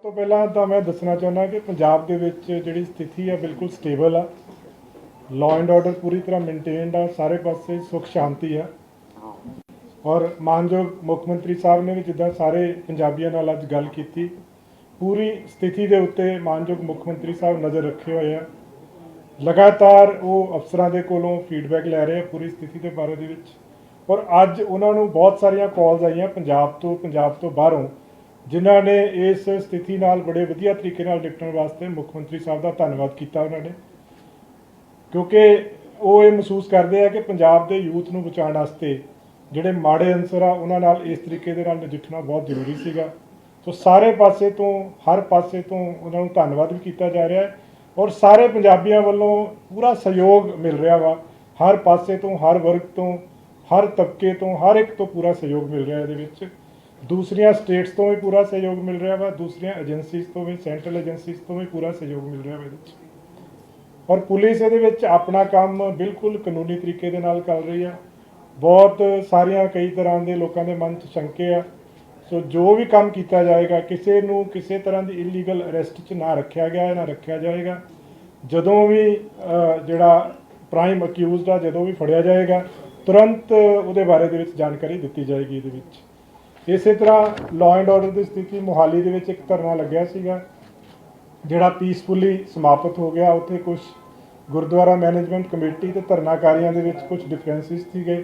ਤੋਂ ਪਹਿਲਾਂ ਤਾਂ ਮੈਂ ਦੱਸਣਾ ਚਾਹੁੰਦਾ ਕਿ ਪੰਜਾਬ ਦੇ ਵਿੱਚ ਜਿਹੜੀ ਸਥਿਤੀ ਆ ਬਿਲਕੁਲ ਸਟੇਬਲ ਆ। ਲਾਅ ਐਂਡ ਆਰਡਰ ਪੂਰੀ ਤਰ੍ਹਾਂ ਮੇਨਟੇਨਡ ਆ, ਸਾਰੇ ਪਾਸੇ ਸੁੱਖ ਸ਼ਾਂਤੀ ਆ। ਔਰ ਮਾਨਯੋਗ ਮੁੱਖ ਮੰਤਰੀ ਸਾਹਿਬ ਨੇ ਵੀ ਜਿੱਦਾਂ ਸਾਰੇ ਪੰਜਾਬੀਆਂ ਨਾਲ ਅੱਜ ਗੱਲ ਕੀਤੀ, ਪੂਰੀ ਸਥਿਤੀ ਦੇ ਉੱਤੇ ਮਾਨਯੋਗ ਮੁੱਖ ਮੰਤਰੀ ਸਾਹਿਬ ਨਜ਼ਰ ਰੱਖੇ ਹੋਏ ਆ। ਲਗਾਤਾਰ ਉਹ ਅਫਸਰਾਂ ਦੇ ਕੋਲੋਂ ਫੀਡਬੈਕ ਲੈ ਰਹੇ ਆ ਪੂਰੀ ਸਥਿਤੀ ਦੇ ਬਾਰੇ ਦੇ ਵਿੱਚ। ਔਰ ਅੱਜ ਉਹਨਾਂ ਨੂੰ ਬਹੁਤ ਸਾਰੀਆਂ ਕਾਲਸ ਆਈਆਂ ਪੰਜਾਬ ਤੋਂ ਬਾਹਰੋਂ, ਜਿਨ੍ਹਾਂ ਨੇ ਇਸ ਸਥਿਤੀ ਨਾਲ ਬੜੇ ਵਧੀਆ ਤਰੀਕੇ ਨਾਲ ਨਿਪਟਣ ਵਾਸਤੇ ਮੁੱਖ ਮੰਤਰੀ ਸਾਹਿਬ ਦਾ ਧੰਨਵਾਦ ਕੀਤਾ ਉਹਨਾਂ ਨੇ, ਕਿਉਂਕਿ ਉਹ ਇਹ ਮਹਿਸੂਸ ਕਰਦੇ ਆ ਕਿ ਪੰਜਾਬ ਦੇ ਯੂਥ ਨੂੰ ਬਚਾਉਣ ਵਾਸਤੇ ਜਿਹੜੇ ਮਾੜੇ ਅਨਸਰ ਆ ਉਹਨਾਂ ਨਾਲ ਇਸ ਤਰੀਕੇ ਦੇ ਨਾਲ ਨਜਿੱਠਣਾ ਬਹੁਤ ਜ਼ਰੂਰੀ ਸੀਗਾ। ਸੋ ਸਾਰੇ ਪਾਸੇ ਤੋਂ, ਹਰ ਪਾਸੇ ਤੋਂ ਉਹਨਾਂ ਨੂੰ ਧੰਨਵਾਦ ਵੀ ਕੀਤਾ ਜਾ ਰਿਹਾ ਹੈ ਔਰ ਸਾਰੇ ਪੰਜਾਬੀਆਂ ਵੱਲੋਂ ਪੂਰਾ ਸਹਿਯੋਗ ਮਿਲ ਰਿਹਾ ਵਾ। ਹਰ ਪਾਸੇ ਤੋਂ, ਹਰ ਵਰਗ ਤੋਂ, ਹਰ ਤਬਕੇ ਤੋਂ, ਹਰ ਇੱਕ ਤੋਂ ਪੂਰਾ ਸਹਿਯੋਗ ਮਿਲ ਰਿਹਾ ਇਹਦੇ ਵਿੱਚ। ਦੂਸਰੀਆਂ ਸਟੇਟਸ ਤੋਂ ਵੀ ਪੂਰਾ ਸਹਿਯੋਗ ਮਿਲ ਰਿਹਾ ਵਾ, ਦੂਸਰੀਆਂ ਏਜੰਸੀਜ਼ ਤੋਂ ਵੀ, ਸੈਂਟਰਲ ਏਜੰਸੀਜ਼ ਤੋਂ ਵੀ ਪੂਰਾ ਸਹਿਯੋਗ ਮਿਲ ਰਿਹਾ ਵਾ ਇਹਦੇ ਵਿੱਚ। ਔਰ ਪੁਲਿਸ ਇਹਦੇ ਵਿੱਚ ਆਪਣਾ ਕੰਮ ਬਿਲਕੁਲ ਕਾਨੂੰਨੀ ਤਰੀਕੇ ਦੇ ਨਾਲ ਕਰ ਰਹੀ ਆ। ਬਹੁਤ ਸਾਰੀਆਂ ਕਈ ਤਰ੍ਹਾਂ ਦੇ ਲੋਕਾਂ ਦੇ ਮਨ 'ਚ ਸ਼ੰਕੇ ਆ। ਸੋ ਜੋ ਵੀ ਕੰਮ ਕੀਤਾ ਜਾਏਗਾ, ਕਿਸੇ ਨੂੰ ਕਿਸੇ ਤਰ੍ਹਾਂ ਦੀ ਇਲੀਗਲ ਅਰੈਸਟ 'ਚ ਨਾ ਰੱਖਿਆ ਗਿਆ ਨਾ ਰੱਖਿਆ ਜਾਏਗਾ। ਜਦੋਂ ਵੀ ਜਿਹੜਾ ਪ੍ਰਾਈਮ ਅਕਿਊਜ਼ਡ ਆ, ਜਦੋਂ ਵੀ ਫੜਿਆ ਜਾਏਗਾ, ਤੁਰੰਤ ਉਹਦੇ ਬਾਰੇ ਦੇ ਵਿੱਚ ਜਾਣਕਾਰੀ ਦਿੱਤੀ ਜਾਏਗੀ ਇਹਦੇ ਵਿੱਚ। ਇਸੇ ਤਰ੍ਹਾਂ ਲਾਅ ਐਂਡ ਆਰਡਰ ਦੀ ਸਥਿਤੀ ਮੋਹਾਲੀ ਦੇ ਵਿੱਚ ਇੱਕ ਧਰਨਾ ਲੱਗਿਆ ਸੀਗਾ, ਜਿਹੜਾ ਪੀਸਫੁਲੀ ਸਮਾਪਤ ਹੋ ਗਿਆ। ਉੱਥੇ ਕੁਝ ਗੁਰਦੁਆਰਾ ਮੈਨੇਜਮੈਂਟ ਕਮੇਟੀ ਤੇ ਧਰਨਾਕਾਰੀਆਂ ਦੇ ਵਿੱਚ ਕੁਝ ਡਿਫਰੈਂਸਿਸ ਸੀਗੇ,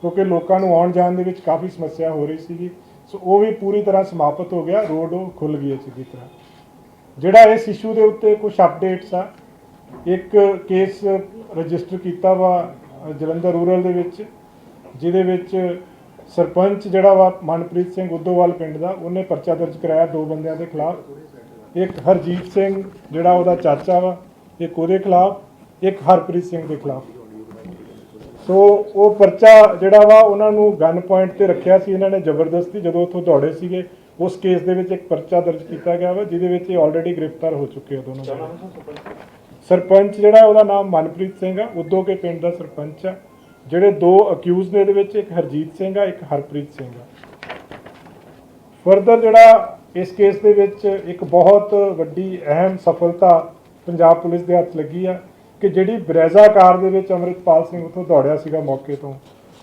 ਕਿਉਂਕਿ ਲੋਕਾਂ ਨੂੰ ਆਉਣ ਜਾਣ ਦੇ ਵਿੱਚ ਕਾਫੀ ਸਮੱਸਿਆ ਹੋ ਰਹੀ ਸੀਗੀ। ਸੋ ਉਹ ਵੀ ਪੂਰੀ ਤਰ੍ਹਾਂ ਸਮਾਪਤ ਹੋ ਗਿਆ, ਰੋਡ ਉਹ ਖੁੱਲ੍ਹ ਗਈ ਅੱਛੀ ਤਰ੍ਹਾਂ। ਜਿਹੜਾ ਇਸ ਇਸ਼ੂ ਦੇ ਉੱਤੇ ਕੁਝ ਅਪਡੇਟਸ ਆ, ਇੱਕ ਕੇਸ ਰਜਿਸਟਰ ਕੀਤਾ ਵਾ ਜਲੰਧਰ ਰੂਰਲ ਦੇ ਵਿੱਚ, ਜਿਹਦੇ ਵਿੱਚ ਸਰਪੰਚ ਜਿਹੜਾ ਵਾ ਮਨਪ੍ਰੀਤ ਸਿੰਘ ਉਦੋਵਾਲ ਪਿੰਡ ਦਾ, ਉਹਨੇ ਪਰਚਾ ਦਰਜ ਕਰਾਇਆ 2 ਬੰਦਿਆਂ ਦੇ ਖਿਲਾਫ। ਇੱਕ ਹਰਜੀਤ ਸਿੰਘ ਜਿਹੜਾ ਉਹਦਾ ਚਾਚਾ ਵਾ, ਇੱਕ ਉਹਦੇ ਖਿਲਾਫ, ਇੱਕ ਹਰਪ੍ਰੀਤ ਸਿੰਘ ਦੇ ਖਿਲਾਫ। ਸੋ ਉਹ ਪਰਚਾ ਜਿਹੜਾ ਵਾ ਉਹਨਾਂ ਨੂੰ ਗਨ ਪੁਆਇੰਟ ਤੇ ਰੱਖਿਆ ਸੀ ਇਹਨਾਂ ਨੇ ਜ਼ਬਰਦਸਤੀ, ਜਦੋਂ ਉੱਥੋਂ ਦੌੜੇ ਸੀਗੇ। ਉਸ ਕੇਸ ਦੇ ਵਿੱਚ ਇੱਕ ਪਰਚਾ ਦਰਜ ਕੀਤਾ ਗਿਆ ਵਾ, ਜਿਹਦੇ ਵਿੱਚ ਇਹ ਆਲਰੇਡੀ ਗ੍ਰਿਫਤਾਰ ਹੋ ਚੁੱਕੇ ਆ ਦੋਨੋਂ। ਸਰਪੰਚ ਜਿਹੜਾ ਉਹਦਾ ਨਾਮ ਮਨਪ੍ਰੀਤ ਸਿੰਘ ਆ, ਉਦੋਂ ਕੇ ਪਿੰਡ ਦਾ ਸਰਪੰਚ ਆ। ਜਿਹੜੇ 2 ਅਕਿਊਜ਼ ਨੇ ਇਹਦੇ ਵਿੱਚ, ਇੱਕ ਹਰਜੀਤ ਸਿੰਘ ਆ, ਇੱਕ ਹਰਪ੍ਰੀਤ ਸਿੰਘ ਆ। ਫਰਦਰ ਜਿਹੜਾ ਇਸ ਕੇਸ ਦੇ ਵਿੱਚ ਇੱਕ ਬਹੁਤ ਵੱਡੀ ਅਹਿਮ ਸਫਲਤਾ ਪੰਜਾਬ ਪੁਲਿਸ ਦੇ ਹੱਥ ਲੱਗੀ ਆ ਕਿ ਜਿਹੜੀ ਬਰੈਜ਼ਾ ਕਾਰ ਦੇ ਵਿੱਚ ਅੰਮ੍ਰਿਤਪਾਲ ਸਿੰਘ ਉੱਥੋਂ ਦੌੜਿਆ ਸੀਗਾ ਮੌਕੇ ਤੋਂ,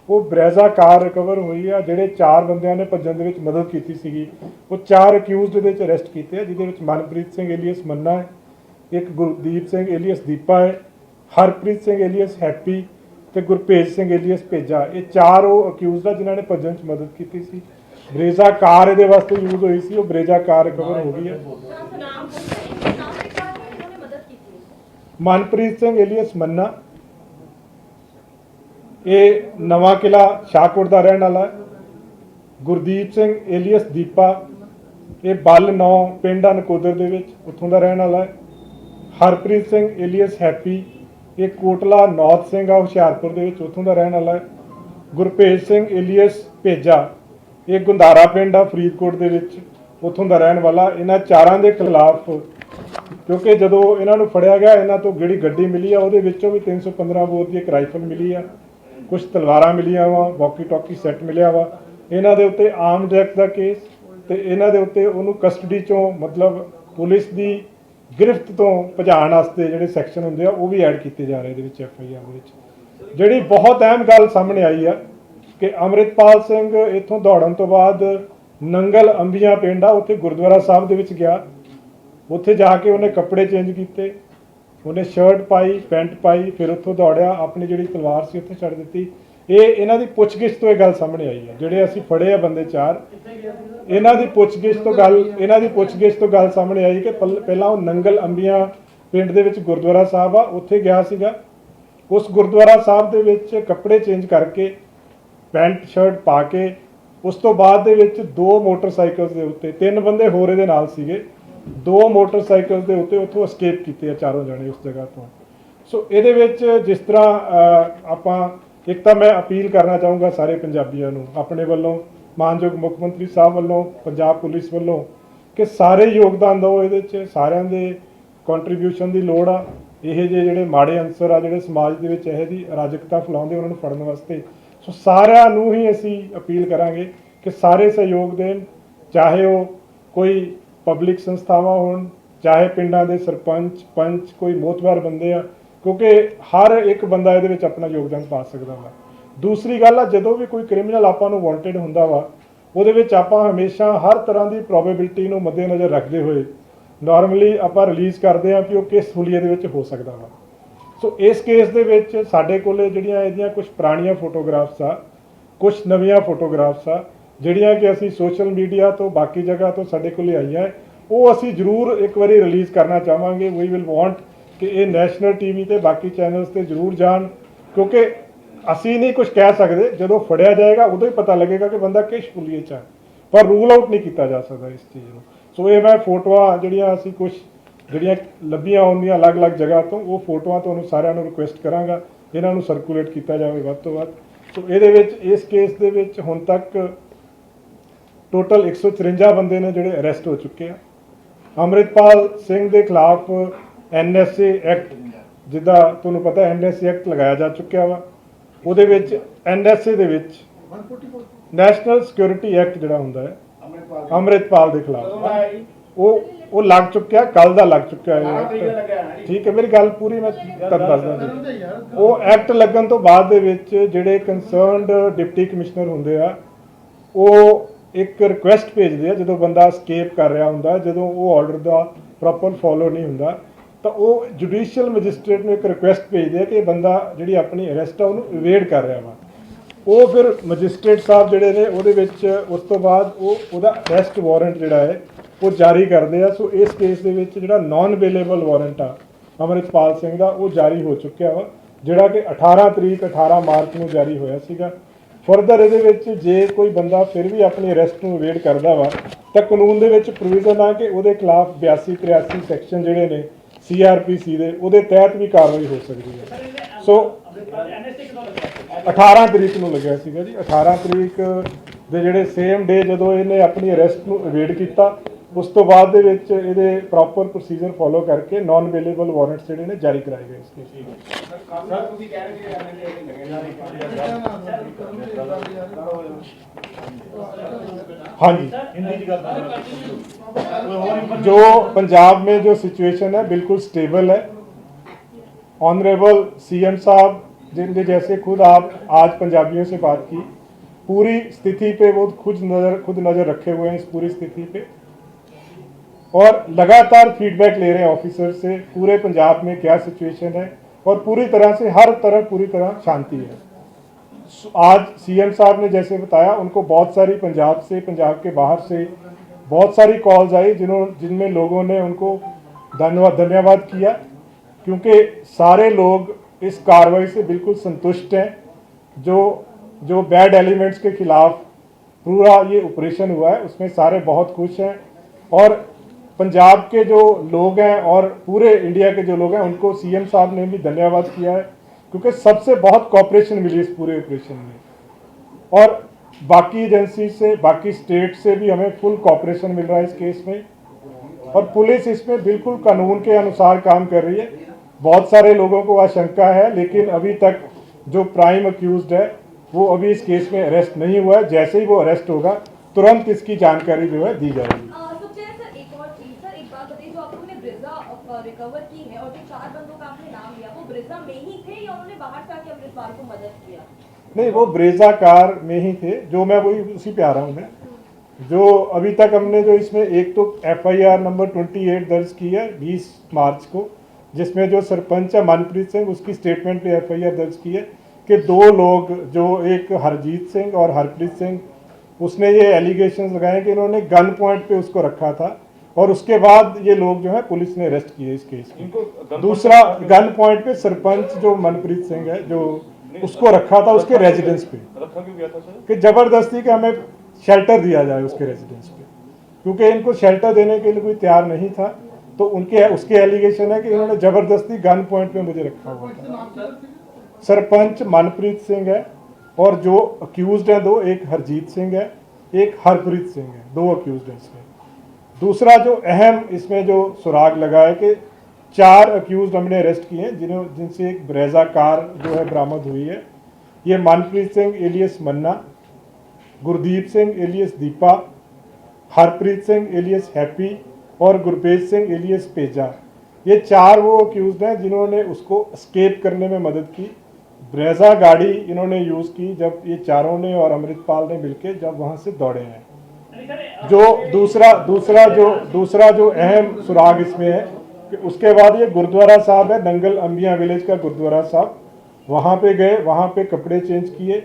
ਉਹ ਬਰੈਜ਼ਾ ਕਾਰ ਰਿਕਵਰ ਹੋਈ ਆ। ਜਿਹੜੇ 4 ਬੰਦਿਆਂ ਨੇ ਭੱਜਣ ਦੇ ਵਿੱਚ ਮਦਦ ਕੀਤੀ ਸੀਗੀ, ਉਹ 4 ਅਕਿਊਜ਼ਡ ਦੇ ਵਿੱਚ ਅਰੈਸਟ ਕੀਤੇ ਆ, ਜਿਹਦੇ ਵਿੱਚ ਮਨਪ੍ਰੀਤ ਸਿੰਘ ਏਲੀਅਸ ਮੰਨਾ ਹੈ, ਇੱਕ ਗੁਰਦੀਪ ਸਿੰਘ ਏਲੀਅਸ ਦੀਪਾ ਹੈ, ਹਰਪ੍ਰੀਤ ਸਿੰਘ ਏਲੀਅਸ ਹੈਪੀ ਤੇ ਗੁਰਭੇਜ ਸਿੰਘ ਏਲੀਅਸ ਭੇਜਾ। ਇਹ 4 ਉਹ ਅਕਿਊਜ਼ਡ ਆ ਜਿਨ੍ਹਾਂ ਨੇ ਭੱਜਣ 'ਚ ਮਦਦ ਕੀਤੀ ਸੀ। ਬਰੇਜ਼ਾ ਕਾਰ ਇਹਦੇ ਵਾਸਤੇ ਯੂਜ਼ ਹੋਈ ਸੀ, ਉਹ ਬਰੇਜ਼ਾ ਕਾਰ ਰਿਕਵਰ ਹੋ ਗਈ ਹੈ। ਮਨਪ੍ਰੀਤ ਸਿੰਘ ਏਲੀਅਸ ਮੰਨਾ, ਇਹ ਨਵਾਂ ਕਿਲਾ ਸ਼ਾਹਕੋਟ ਦਾ ਰਹਿਣ ਵਾਲਾ ਹੈ। ਗੁਰਦੀਪ ਸਿੰਘ ਏਲੀਅਸ ਦੀਪਾ, ਇਹ ਬੱਲ 9 ਪਿੰਡ ਨਕੋਦਰ ਦੇ ਵਿੱਚ, ਉੱਥੋਂ ਦਾ ਰਹਿਣ ਵਾਲਾ ਹੈ। ਹਰਪ੍ਰੀਤ ਸਿੰਘ ਏਲੀਅਸ ਹੈਪੀ, ਇਹ ਕੋਟਲਾ ਨੌਰਥ ਸਿੰਘ ਆ ਹੁਸ਼ਿਆਰਪੁਰ ਦੇ ਵਿੱਚ, ਉੱਥੋਂ ਦਾ ਰਹਿਣ ਵਾਲਾ ਹੈ। ਗੁਰਭੇਜ ਸਿੰਘ ਏਲੀਅਸ ਭੇਜਾ, ਇਹ ਗੁੰਦਾਰਾ ਪਿੰਡ ਆ ਫਰੀਦਕੋਟ ਦੇ ਵਿੱਚ, ਉੱਥੋਂ ਦਾ ਰਹਿਣ ਵਾਲਾ। ਇਹਨਾਂ 4 ਦੇ ਖਿਲਾਫ, ਕਿਉਂਕਿ ਜਦੋਂ ਇਹਨਾਂ ਨੂੰ ਫੜਿਆ ਗਿਆ, ਇਹਨਾਂ ਤੋਂ ਜਿਹੜੀ ਗੱਡੀ ਮਿਲੀ ਆ ਉਹਦੇ ਵਿੱਚੋਂ ਵੀ 315 ਬੋਰ ਦੀ ਇੱਕ ਰਾਈਫਲ ਮਿਲੀ ਆ, ਕੁਝ ਤਲਵਾਰਾਂ ਮਿਲੀਆਂ ਵਾ, ਵਾਕੀ ਟਾਕੀ ਸੈੱਟ ਮਿਲਿਆ ਵਾ। ਇਹਨਾਂ ਦੇ ਉੱਤੇ ਆਰਮਡ ਐਕਟ ਦਾ ਕੇਸ ਤੇ ਇਹਨਾਂ ਦੇ ਉੱਤੇ ਉਹਨੂੰ ਕਸਟਡੀ ਚੋਂ, ਮਤਲਬ ਪੁਲਿਸ ਦੀ ਗ੍ਰਿਫਤ ਤੋਂ ਭਜਾਉਣ ਵਾਸਤੇ ਜਿਹੜੇ ਸੈਕਸ਼ਨ ਹੁੰਦੇ ਆ ਉਹ ਵੀ ਐਡ ਕੀਤੇ ਜਾ ਰਹੇ ਇਹਦੇ ਵਿੱਚ, FIR ਦੇ ਵਿੱਚ। ਜਿਹੜੀ ਬਹੁਤ ਅਹਿਮ ਗੱਲ ਸਾਹਮਣੇ ਆਈ ਆ ਕਿ ਅੰਮ੍ਰਿਤਪਾਲ ਸਿੰਘ ਇੱਥੋਂ ਦੌੜਨ ਤੋਂ ਬਾਅਦ ਨੰਗਲ ਅੰਬੀਆਂ ਪਿੰਡ ਆ, ਉੱਥੇ ਗੁਰਦੁਆਰਾ ਸਾਹਿਬ ਦੇ ਵਿੱਚ ਗਿਆ। ਉੱਥੇ ਜਾ ਕੇ ਉਹਨੇ ਕੱਪੜੇ ਚੇਂਜ ਕੀਤੇ, ਉਹਨੇ ਸ਼ਰਟ ਪਾਈ, ਪੈਂਟ ਪਾਈ, ਫਿਰ ਉੱਥੋਂ ਦੌੜਿਆ, ਆਪਣੀ ਜਿਹੜੀ ਤਲਵਾਰ ਸੀ ਉੱਥੇ ਛੱਡ ਦਿੱਤੀ। ਇਹ ਇਹਨਾਂ ਦੀ ਪੁੱਛਗਿੱਛ ਤੋਂ ਇਹ ਗੱਲ ਸਾਹਮਣੇ ਆਈ ਹੈ। ਜਿਹੜੇ ਅਸੀਂ ਫੜੇ ਆ ਬੰਦੇ 4, ਇਹਨਾਂ ਦੀ ਪੁੱਛਗਿੱਛ ਤੋਂ ਗੱਲ ਸਾਹਮਣੇ ਆਈ ਕਿ ਪਹਿਲਾਂ ਉਹ ਨੰਗਲ ਅੰਬੀਆਂ ਪਿੰਡ ਦੇ ਵਿੱਚ ਗੁਰਦੁਆਰਾ ਸਾਹਿਬ ਆ, ਉੱਥੇ ਗਿਆ ਸੀਗਾ। ਉਸ ਗੁਰਦੁਆਰਾ ਸਾਹਿਬ ਦੇ ਵਿੱਚ ਕੱਪੜੇ ਚੇਂਜ ਕਰਕੇ, ਪੈਂਟ ਸ਼ਰਟ ਪਾ ਕੇ, ਉਸ ਤੋਂ ਬਾਅਦ ਦੇ ਵਿੱਚ 2 ਮੋਟਰਸਾਈਕਲ ਦੇ ਉੱਤੇ, 3 ਬੰਦੇ ਹੋਰ ਇਹਦੇ ਨਾਲ ਸੀਗੇ, 2 ਮੋਟਰਸਾਈਕਲ ਦੇ ਉੱਤੇ ਉੱਥੋਂ escape ਕੀਤੇ ਆ 4 ਜਣੇ ਉਸ ਜਗ੍ਹਾ ਤੋਂ। ਸੋ ਇਹਦੇ ਵਿੱਚ ਜਿਸ ਤਰ੍ਹਾਂ ਆਪਾਂ, ਇੱਕ ਤਾਂ ਮੈਂ ਅਪੀਲ ਕਰਨਾ ਚਾਹੂੰਗਾ ਸਾਰੇ ਪੰਜਾਬੀਆਂ ਨੂੰ ਆਪਣੇ ਵੱਲੋਂ, ਮਾਨਯੋਗ ਮੁੱਖ ਮੰਤਰੀ ਸਾਹਿਬ ਵੱਲੋਂ, ਪੰਜਾਬ ਪੁਲਿਸ ਵੱਲੋਂ, ਕਿ ਸਾਰੇ ਯੋਗਦਾਨ ਦਿਓ ਇਹਦੇ 'ਚ। ਸਾਰਿਆਂ ਦੇ ਕੰਟਰੀਬਿਊਸ਼ਨ ਦੀ ਲੋੜ ਆ। ਇਹ ਜਿਹੜੇ ਮਾੜੇ ਅਨਸਰ ਆ, ਜਿਹੜੇ ਸਮਾਜ ਦੇ ਵਿੱਚ ਇਹੋ ਜਿਹੀ ਅਰਾਜਕਤਾ ਫੈਲਾਉਂਦੇ, ਉਹਨਾਂ ਨੂੰ ਫੜਨ ਵਾਸਤੇ। ਸੋ ਸਾਰਿਆਂ ਨੂੰ ਹੀ ਅਸੀਂ ਅਪੀਲ ਕਰਾਂਗੇ ਕਿ ਸਾਰੇ ਸਹਿਯੋਗ ਦੇਣ, ਚਾਹੇ ਉਹ ਕੋਈ ਪਬਲਿਕ ਸੰਸਥਾਵਾਂ ਹੋਣ, ਚਾਹੇ ਪਿੰਡਾਂ ਦੇ ਸਰਪੰਚ ਪੰਚ ਕੋਈ ਮੋਤਬਾਰ ਬੰਦੇ ਆ, ਕਿਉਂਕਿ ਹਰ ਇੱਕ ਬੰਦਾ ਇਹਦੇ ਵਿੱਚ ਆਪਣਾ ਯੋਗਦਾਨ ਪਾ ਸਕਦਾ ਵਾ। ਦੂਸਰੀ ਗੱਲ ਆ, ਜਦੋਂ ਵੀ ਕੋਈ ਕ੍ਰਿਮੀਨਲ ਆਪਾਂ ਨੂੰ ਵਾਂਟਡ ਹੁੰਦਾ ਵਾ, ਉਹਦੇ ਵਿੱਚ ਆਪਾਂ ਹਮੇਸ਼ਾ ਹਰ ਤਰ੍ਹਾਂ ਦੀ ਪ੍ਰੋਬੇਬਿਲਿਟੀ ਨੂੰ ਮੱਦੇਨਜ਼ਰ ਰੱਖਦੇ ਹੋਏ ਨਾਰਮਲੀ ਆਪਾਂ ਰਿਲੀਜ਼ ਕਰਦੇ ਹਾਂ ਕਿ ਉਹ ਕਿਸ ਹੁਲੀਏ ਦੇ ਵਿੱਚ ਹੋ ਸਕਦਾ ਵਾ। ਸੋ ਇਸ ਕੇਸ ਦੇ ਵਿੱਚ ਸਾਡੇ ਕੋਲੇ ਜਿਹੜੀਆਂ ਇਹਦੀਆਂ ਕੁਝ ਪੁਰਾਣੀਆਂ ਫੋਟੋਗ੍ਰਾਫਸ ਆ, ਕੁਝ ਨਵੀਆਂ ਫੋਟੋਗ੍ਰਾਫਸ ਆ, ਜਿਹੜੀਆਂ ਕਿ ਅਸੀਂ ਸੋਸ਼ਲ ਮੀਡੀਆ ਤੋਂ ਬਾਕੀ ਜਗ੍ਹਾ ਤੋਂ ਸਾਡੇ ਕੋਲੇ ਆਈਆਂ, ਉਹ ਅਸੀਂ ਜ਼ਰੂਰ ਇੱਕ ਵਾਰੀ ਰਿਲੀਜ਼ ਕਰਨਾ ਚਾਹਾਂਗੇ। ਵੀ ਵਿਲ ਵਾਂਟ ਕਿ ਇਹ ਨੈਸ਼ਨਲ ਟੀਵੀ ਤੇ ਬਾਕੀ ਚੈਨਲਸ ਤੇ ਜ਼ਰੂਰ ਜਾਣ, ਕਿਉਂਕਿ ਅਸੀਂ ਨਹੀਂ ਕੁਝ ਕਹਿ ਸਕਦੇ, ਜਦੋਂ ਫੜਿਆ ਜਾਏਗਾ ਉਦੋਂ ਹੀ ਪਤਾ ਲੱਗੇਗਾ ਕਿ ਬੰਦਾ ਕਿਸ ਹੁਲੀਏ 'ਚ ਹੈ, ਪਰ ਰੂਲ ਆਊਟ ਨਹੀਂ ਕੀਤਾ ਜਾ ਸਕਦਾ ਇਸ ਚੀਜ਼ ਨੂੰ। ਸੋ ਇਹ ਮੈਂ ਫੋਟੋਆਂ ਜਿਹੜੀਆਂ ਅਸੀਂ ਕੁਝ ਜਿਹੜੀਆਂ ਲੱਭੀਆਂ ਹੁੰਦੀਆਂ ਅਲੱਗ-ਅਲੱਗ ਜਗ੍ਹਾ ਤੋਂ, ਉਹ ਫੋਟੋਆਂ ਤੁਹਾਨੂੰ ਸਾਰਿਆਂ ਨੂੰ ਰਿਕੁਐਸਟ ਕਰਾਂਗਾ ਇਹਨਾਂ ਨੂੰ ਸਰਕੂਲੇਟ ਕੀਤਾ ਜਾਵੇ ਵੱਧ ਤੋਂ ਵੱਧ। ਸੋ ਇਹਦੇ ਵਿੱਚ ਇਸ ਕੇਸ ਦੇ ਵਿੱਚ ਹੁਣ ਤੱਕ ਟੋਟਲ 154 ਬੰਦੇ ਨੇ ਜਿਹੜੇ ਅਰੈਸਟ ਹੋ ਚੁੱਕੇ ਆ। ਅੰਮ੍ਰਿਤਪਾਲ ਸਿੰਘ ਦੇ ਖਿਲਾਫ NSA ਐਕਟ, ਜਿੱਦਾਂ ਤੁਹਾਨੂੰ ਪਤਾ NSA ਐਕਟ ਲਗਾਇਆ ਜਾ ਚੁੱਕਿਆ ਵਾ। ਉਹਦੇ ਵਿੱਚ NSA ਦੇ ਵਿੱਚ ਨੈਸ਼ਨਲ ਸਿਕਿਉਰਿਟੀ ਐਕਟ ਜਿਹੜਾ ਹੁੰਦਾ ਹੈ ਅੰਮ੍ਰਿਤਪਾਲ ਦੇ ਖਿਲਾਫ, ਉਹ ਲੱਗ ਚੁੱਕਿਆ, ਕੱਲ ਦਾ ਲੱਗ ਚੁੱਕਿਆ ਹੈ। ਠੀਕ ਹੈ, ਮੇਰੀ ਗੱਲ ਪੂਰੀ ਮੈਂ ਤੁਹਾਨੂੰ ਦੱਸਦਾ ਜੀ। ਉਹ ਐਕਟ ਲੱਗਣ ਤੋਂ ਬਾਅਦ ਦੇ ਵਿੱਚ ਜਿਹੜੇ ਕੰਸਰਨਡ ਡਿਪਟੀ ਕਮਿਸ਼ਨਰ ਹੁੰਦੇ ਆ, ਉਹ ਇੱਕ ਰਿਕੁਐਸਟ ਭੇਜਦੇ ਆ ਜਦੋਂ ਬੰਦਾ ਸਕੇਪ ਕਰ ਰਿਹਾ ਹੁੰਦਾ, ਜਦੋਂ ਉਹ ਆਰਡਰ ਦਾ ਪ੍ਰੋਪਰ ਫੋਲੋ ਨਹੀਂ ਹੁੰਦਾ, ਤਾਂ ਉਹ ਜੁਡੀਸ਼ੀਅਲ ਮੈਜਿਸਟ੍ਰੇਟ ਨੂੰ ਇੱਕ ਰਿਕੁਐਸਟ ਭੇਜਦੇ ਆ ਕਿ ਇਹ ਬੰਦਾ ਜਿਹੜੀ ਆਪਣੀ ਅਰੈਸਟ ਆ ਉਹਨੂੰ ਇਵੇਡ ਕਰ ਰਿਹਾ ਵਾ। ਉਹ ਫਿਰ ਮੈਜਿਸਟ੍ਰੇਟ ਸਾਹਿਬ ਜਿਹੜੇ ਨੇ ਉਹਦੇ ਵਿੱਚ ਉਸ ਤੋਂ ਬਾਅਦ ਉਹਦਾ ਅਰੈਸਟ ਵਾਰੰਟ ਜਿਹੜਾ ਹੈ ਉਹ ਜਾਰੀ ਕਰਦੇ ਆ। ਸੋ ਇਸ ਕੇਸ ਦੇ ਵਿੱਚ ਜਿਹੜਾ ਨਾਨ ਅਵੇਲੇਬਲ ਵਾਰੰਟ ਆ ਅੰਮ੍ਰਿਤਪਾਲ ਸਿੰਘ ਦਾ, ਉਹ ਜਾਰੀ ਹੋ ਚੁੱਕਿਆ ਵਾ, ਜਿਹੜਾ ਕਿ 18 ਮਾਰਚ ਨੂੰ ਜਾਰੀ ਹੋਇਆ ਸੀਗਾ। ਫਰਦਰ ਇਹਦੇ ਵਿੱਚ ਜੇ ਕੋਈ ਬੰਦਾ ਫਿਰ ਵੀ ਆਪਣੀ ਅਰੈਸਟ ਨੂੰ ਅਵੇਡ ਕਰਦਾ ਵਾ, ਤਾਂ ਕਾਨੂੰਨ ਦੇ ਵਿੱਚ ਪ੍ਰੋਵੀਜ਼ਨ ਆ ਕਿ ਉਹਦੇ ਖਿਲਾਫ 82-83 ਸੈਕਸ਼ਨ ਜਿਹੜੇ ਨੇ CRPC ਦੇ, ਉਹਦੇ ਤਹਿਤ ਵੀ ਕਾਰਵਾਈ ਹੋ ਸਕਦੀ ਹੈ। ਸੋ 18 ਤਰੀਕ ਨੂੰ ਲੱਗਿਆ ਸੀਗਾ ਜੀ। 18 ਤਰੀਕ ਦੇ ਜਿਹੜੇ ਸੇਮ ਡੇ ਜਦੋਂ ਇਹਨੇ ਆਪਣੀ ਅਰੈਸਟ ਨੂੰ ਅਵੇਡ ਕੀਤਾ, ਉਸ ਤੋਂ ਬਾਅਦ ਦੇ ਵਿੱਚ ਇਹਦੇ ਪ੍ਰੋਪਰ ਪ੍ਰੋਸੀਜਰ ਫੋਲੋ ਕਰਕੇ ਨਾਨ ਅਵੇਲੇਬਲ ਵਾਰੰਟਸ ਜਿਹੜੇ ਨੇ ਜਾਰੀ ਕਰਾਏ ਗਏ ਇਸ ਕੇਸ। हाँ जी, जो पंजाब में जो सिचुएशन है बिल्कुल स्टेबल है। ऑनरेबल CM साहब जिनके जैसे खुद आप आज पंजाबियों से बात की, पूरी स्थिति पे वो खुद नज़र रखे हुए हैं इस पूरी स्थिति पे, और लगातार फीडबैक ले रहे हैं ऑफिसर से पूरे पंजाब में क्या सिचुएशन है, और पूरी तरह से हर तरफ पूरी तरह शांति है। आज CM साहब ने जैसे बताया, उनको बहुत सारी पंजाब से, पंजाब के बाहर से बहुत सारी कॉल्स आई जिनमें लोगों ने उनको धन्यवाद किया, क्योंकि सारे लोग इस कार्रवाई से बिल्कुल संतुष्ट हैं। जो बैड एलिमेंट्स के खिलाफ पूरा ये ऑपरेशन हुआ है उसमें सारे बहुत खुश हैं, और पंजाब के जो लोग हैं और पूरे इंडिया के जो लोग हैं उनको CM साहब ने भी धन्यवाद किया है, क्योंकि सबसे बहुत कोऑपरेशन मिली इस पूरे ऑपरेशन में। और बाकी एजेंसी से, बाकी स्टेट से भी हमें फुल कोऑपरेशन मिल रहा है इस केस में, और पुलिस इसमें बिल्कुल कानून के अनुसार काम कर रही है। बहुत सारे लोगों को आशंका है, लेकिन अभी तक जो प्राइम अक्यूज्ड है वो अभी इस केस में अरेस्ट नहीं हुआ है। जैसे ही वो अरेस्ट होगा तुरंत इसकी जानकारी जो है दी जाएगी। रिकवर की है, और जो 4 बंदों का आपने नाम लिया वो ब्रेजा में ही थे या उन्होंने बाहर से आके अमृतपाल को मदद किया? नहीं, वो ब्रेजा कार में ही थे, जो मैं वही उसी पे आ रहा हूँ मैं। जो अभी तक हमने जो इसमें एक तो FIR नंबर 28 दर्ज की है 20 मार्च को, जिसमें जो सरपंच है मनप्रीत सिंह, उसकी स्टेटमेंट पे FIR दर्ज की है कि 2 लोग, जो एक हरजीत सिंह और हरप्रीत सिंह, उसने ये एलिगेशन लगाए कि इन्होंने गन पॉइंट पे उसको रखा था, और उसके बाद ये लोग जो है पुलिस ने अरेस्ट किए इस केस में। दूसरा गन पॉइंट पे सरपंच जो मनप्रीत सिंह है, जो उसको रखा था उसके रेजिडेंस पे, कि जबरदस्ती के हमें शेल्टर दिया जाए उसके रेजिडेंस पे, क्योंकि इनको शेल्टर देने के लिए कोई तैयार नहीं था, तो उसके एलिगेशन है कि इन्होंने जबरदस्ती गन पॉइंट पे मुझे रखा हुआ था। सरपंच मनप्रीत सिंह है, और जो अक्यूज्ड है 2, एक हरजीत सिंह है, एक हरप्रीत सिंह है, 2 अक्यूज्ड है इसमें। दूसरा जो अहम इसमें जो सुराग लगा है कि 4 अक्यूज हमने अरेस्ट किए हैं, जिनसे एक ब्रेजा कार जो है बरामद हुई है। ये Manpreet Singh alias Manna, Gurdeep Singh alias Deepa, Harpreet Singh alias happy, और गुरप्रीत सिंह एलियस पेजा, ये 4 वो अक्यूज हैं जिन्होंने उसको स्केप करने में मदद की। ब्रेजा गाड़ी इन्होंने यूज़ की जब ये चारों ने और अमृतपाल ने मिलके जब वहाँ से दौड़े हैं। जो दूसरा जो अहम सुराग इसमें है कि उसके बाद ये गुरुद्वारा साहब है, नंगल अंबिया विलेज का गुरुद्वारा साहब, वहाँ पे गए, वहाँ पे कपड़े चेंज किए,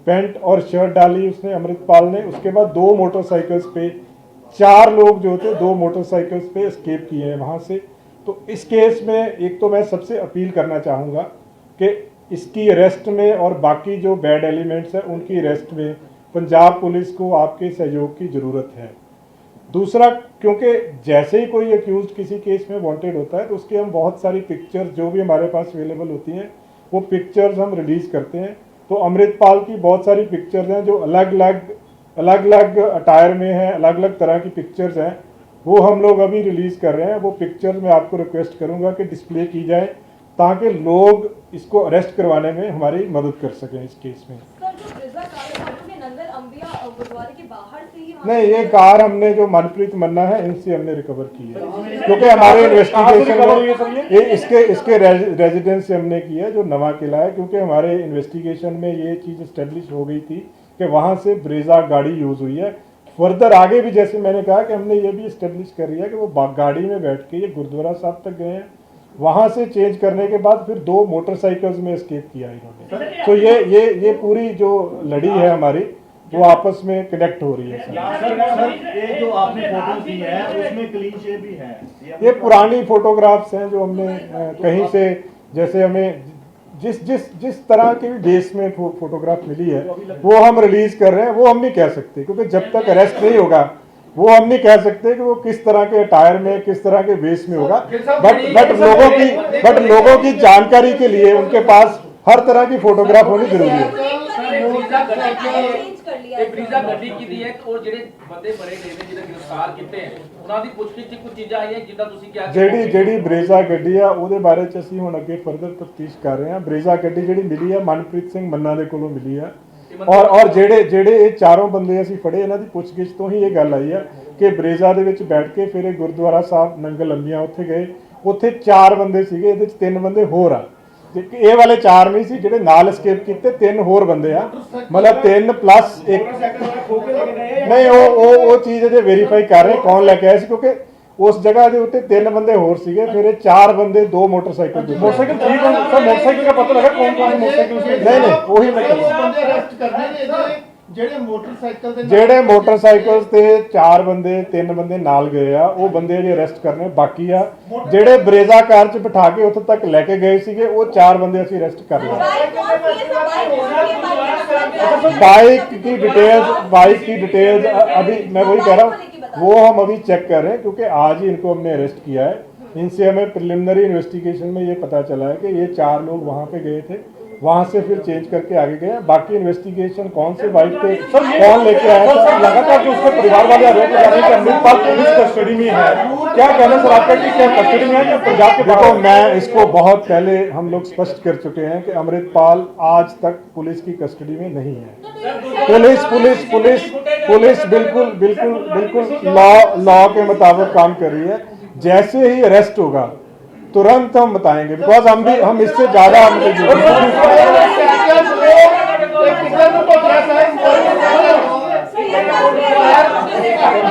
पैंट और शर्ट डाली उसने अमृतपाल ने। उसके बाद 2 मोटरसाइकिल्स पे 4 लोग जो थे 2 मोटरसाइकिल्स पे एस्केप किए हैं वहाँ से। तो इस केस में एक तो मैं सबसे अपील करना चाहूँगा कि इसकी अरेस्ट में और बाकी जो बैड एलिमेंट्स हैं उनकी अरेस्ट में पंजाब पुलिस को आपके सहयोग की ज़रूरत है। दूसरा, क्योंकि जैसे ही कोई अक्यूज किसी केस में वांटेड होता है तो उसकी हम बहुत सारी पिक्चर्स जो भी हमारे पास अवेलेबल होती हैं वो पिक्चर्स हम रिलीज़ करते हैं। तो अमृतपाल की बहुत सारी पिक्चर्स हैं जो अलग अलग अटायर में हैं, अलग अलग तरह की पिक्चर्स हैं, वो हम लोग अभी रिलीज़ कर रहे हैं। वो पिक्चर्स मैं आपको रिक्वेस्ट करूंगा कि डिस्प्ले की जाए ताकि लोग इसको अरेस्ट करवाने में हमारी मदद कर सकें इस केस में। सर, जो ब्रेजा कार है, आपने नंगल अंबिया गुरुद्वारे के बाहर से ही नहीं, ये कार हमने जो मनप्रीत मन्ना है इनसे हमने रिकवर की है, क्योंकि हमारे इन्वेस्टिगेशन में ये इसके रेजिडेंस से हमने किया जो नवा किला है, क्योंकि हमारे इन्वेस्टिगेशन में ये चीज़ इस्टेब्लिश हो गई थी कि वहाँ से ब्रेजा गाड़ी यूज़ हुई है। फर्दर आगे भी जैसे मैंने कहा कि हमने ये भी इस्टेब्लिश कर लिया कि वो गाड़ी में बैठ के ये गुरुद्वारा साहब तक गए हैं, वहाँ से चेंज करने के बाद फिर 2 मोटरसाइकिल्स में एस्केप किया इन्होंने। तो ये पूरी जो लड़ी है हमारी वो आपस में कनेक्ट हो रही है। सर, ये जो आपने फोटोज दी है उसमें क्लीन शेव भी है। ये पुरानी फोटोग्राफ्स हैं जो हमने कहीं से, जैसे हमें जिस तरह के भी बेस में फोटोग्राफ मिली है वो हम रिलीज कर रहे हैं। वो हम नहीं कह सकते क्योंकि जब तक अरेस्ट नहीं होगा वो हम नहीं कह सकते कि वो किस तरह के अटायर में किस तरह के बेस में होगा। बट लोगों की जानकारी के लिए उनके पास हर तरह की फोटोग्राफ होनी जरूरी है। ब्रीजा गड्डी की है और ਜਿਹੜੇ ਬੰਦੇ ਬੜੇ ਗਏ ਨੇ ਜਿਹੜੇ ਗ੍ਰਿਫਤਾਰ ਕੀਤੇ ਹਨ ਉਹਨਾਂ ਦੀ ਪੁੱਛਗਿੱਛ ਚ ਕੁਝ ਚੀਜ਼ਾਂ ਆਈਆਂ ਜਿੱਦਾਂ ਤੁਸੀਂ ਕਿਹਾ ਜਿਹੜੀ ਬਰੇਜ਼ਾ ਗੱਡੀ ਆ ਉਹਦੇ ਬਾਰੇ ਚ ਅਸੀਂ ਹੁਣ ਅੱਗੇ ਫਰਦਰ ਤਫਤੀਸ਼ ਕਰ ਰਹੇ ਹਾਂ। ਬਰੇਜ਼ਾ ਗੱਡੀ ਜਿਹੜੀ ਮਿਲੀ ਆ ਮਨਪ੍ਰੀਤ ਸਿੰਘ ਮੰਨਾ ਦੇ ਕੋਲੋਂ ਮਿਲੀ ਆ ਔਰ ਜਿਹੜੇ ਇਹ ਚਾਰੋਂ ਬੰਦੇ ਅਸੀਂ ਫੜੇ ਇਹਨਾਂ ਦੀ ਪੁੱਛਗਿੱਛ ਤੋਂ ਹੀ ਇਹ ਗੱਲ ਆਈ ਆ ਕਿ ਬਰੇਜ਼ਾ ਦੇ ਵਿੱਚ ਬੈਠ ਕੇ ਫਿਰ ਇਹ ਗੁਰਦੁਆਰਾ ਸਾਹਿਬ ਨੰਗਲ ਅੰਬੀਆਂ ਉੱਥੇ ਗਏ। ਉੱਥੇ 4 ਬੰਦੇ ਸੀਗੇ, ਇਹਦੇ ਚ 3 ਬੰਦੇ ਹੋਰ ਆ, ਇਹ ਵਾਲੇ 4 ਨਹੀਂ ਸੀ ਜਿਹੜੇ ਨਾਲ escape ਕੀਤੇ, 3 ਹੋਰ ਬੰਦੇ ਆ, मतलब 3 + 1 नहीं। वो चीज़ अजे वेरीफाई कर रहे कौन लेके आए, क्योंकि उस जगह के उत्ते 3 बंदे होर सीगे, फिर 4 बंदे 2 मोटरसाइकिल ठीक सर मोटरसाइकिल का पता लगा कौन कौन मोटरसाइकिल नहीं वही मैं ਜਿਹੜੇ ਮੋਟਰਸਾਈਕਲ ਤੇ 4 ਬੰਦੇ 3 ਬੰਦੇ ਨਾਲ ਗਏ ਆ ਉਹ ਬੰਦੇ ਜਿਹੜੇ ਅਰੈਸਟ ਕਰਨੇ ਬਾਕੀ ਆ। ਜਿਹੜੇ ਬਰੇਜ਼ਾ ਕਾਰ ਚ ਬਿਠਾ ਕੇ ਉੱਥੇ ਤੱਕ ਲੈ ਕੇ ਗਏ ਸੀਗੇ ਉਹ 4 ਬੰਦੇ ਅਸੀਂ ਅਰੈਸਟ ਕਰ ਲਏ। बाइक की डिटेल्स अभी मैं वही कह रहा हूँ वो हम अभी चेक कर रहे हैं क्योंकि आज ही इनको हमने अरेस्ट किया है। इनसे हमें प्रिलिमिनरी इन्वेस्टिगेशन में ये पता चला है कि ये 4 लोग वहाँ पे गए थे, वहाँ से फिर चेंज करके आगे गए। बाकी इन्वेस्टिगेशन कौन से बाइक पे कौन लेके आया था, लगातार जो उसके परिवार वाले आरोप लगा रहे हैं कि अमृतपाल पुलिस कस्टडी में है, क्या कहना सर आपका कि क्या कस्टडी में है या पंजाब के? देखो मैं इसको बहुत पहले हम लोग स्पष्ट कर चुके हैं कि अमृतपाल आज तक पुलिस की कस्टडी में नहीं है। पुलिस बिल्कुल लॉ के मुताबिक काम कर रही है। जैसे ही अरेस्ट होगा तुरंत हम बताएंगे, बिकॉज हम इससे ज्यादा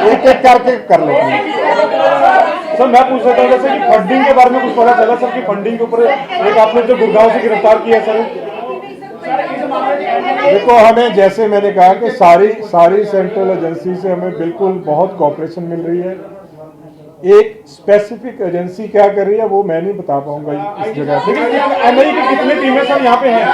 एक करके कर लेते हैं। सर मैं पूछ रहा था जैसे कि फंडिंग के बारे में कुछ पता चला सर कि फंडिंग के ऊपर एक आपने जो गुड़गांव से गिरफ्तार किया सर? देखो हमें जैसे मैंने कहा कि सारी सेंट्रल एजेंसी से हमें बिल्कुल बहुत कोऑपरेशन मिल रही है। एक स्पेसिफिक एजेंसी क्या कर रही है वो मैं नहीं बता पाऊंगा इस जगह पे। एनआई की कितनी टीमें सर यहाँ पे हैं?